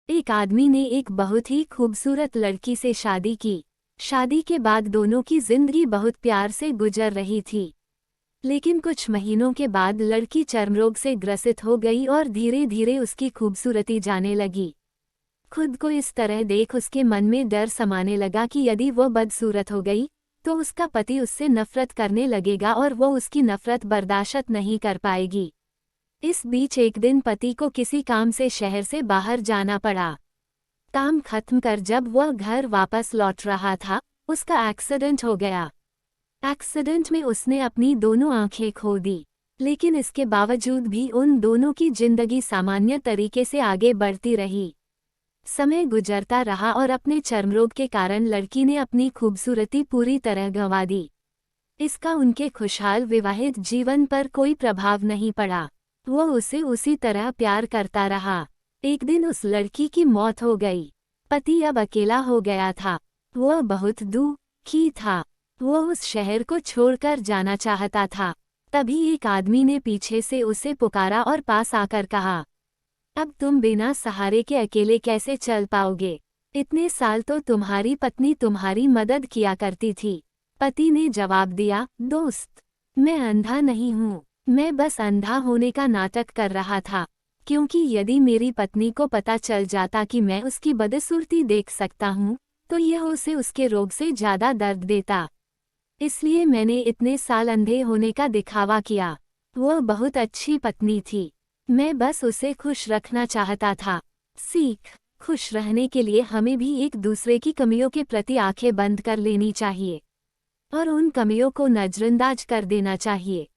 एक आदमी ने एक बहुत ही खूबसूरत लड़की से शादी की। शादी के बाद दोनों की जिंदगी बहुत प्यार से गुजर रही थी। लेकिन कुछ महीनों के बाद लड़की चर्मरोग से ग्रसित हो गई और धीरे धीरे उसकी खूबसूरती जाने लगी। खुद को इस तरह देख उसके मन में डर समाने लगा कि यदि वो बदसूरत हो गई तो उसका पति उससे नफरत करने लगेगा और वो उसकी नफरत बर्दाश्त नहीं कर पाएगी। इस बीच एक दिन पति को किसी काम से शहर से बाहर जाना पड़ा। काम खत्म कर जब वह घर वापस लौट रहा था, उसका एक्सीडेंट हो गया। एक्सीडेंट में उसने अपनी दोनों आंखें खो दी। लेकिन इसके बावजूद भी उन दोनों की जिंदगी सामान्य तरीके से आगे बढ़ती रही। समय गुजरता रहा और अपने चर्मरोग के कारण लड़की ने अपनी खूबसूरती पूरी तरह गंवा दी। इसका उनके खुशहाल विवाहित जीवन पर कोई प्रभाव नहीं पड़ा। वो उसे उसी तरह प्यार करता रहा। एक दिन उस लड़की की मौत हो गई। पति अब अकेला हो गया था। वह बहुत दुखी था। वो उस शहर को छोड़कर जाना चाहता था। तभी एक आदमी ने पीछे से उसे पुकारा और पास आकर कहा, अब तुम बिना सहारे के अकेले कैसे चल पाओगे? इतने साल तो तुम्हारी पत्नी तुम्हारी मदद किया करती थी। पति ने जवाब दिया, दोस्त, मैं अंधा नहीं हूँ। मैं बस अंधा होने का नाटक कर रहा था, क्योंकि यदि मेरी पत्नी को पता चल जाता कि मैं उसकी बदसूरती देख सकता हूँ तो यह उसे उसके रोग से ज़्यादा दर्द देता। इसलिए मैंने इतने साल अंधे होने का दिखावा किया। वह बहुत अच्छी पत्नी थी। मैं बस उसे खुश रखना चाहता था। सीख, खुश रहने के लिए हमें भी एक दूसरे की कमियों के प्रति आंखें बंद कर लेनी चाहिए और उन कमियों को नजरअंदाज कर देना चाहिए।